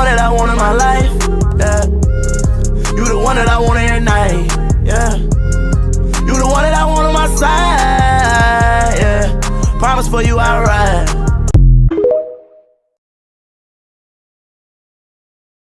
that I want in my life, yeah. You the one that I want every night, yeah. You the one that I want on my side, yeah. Promise for you I'll ride.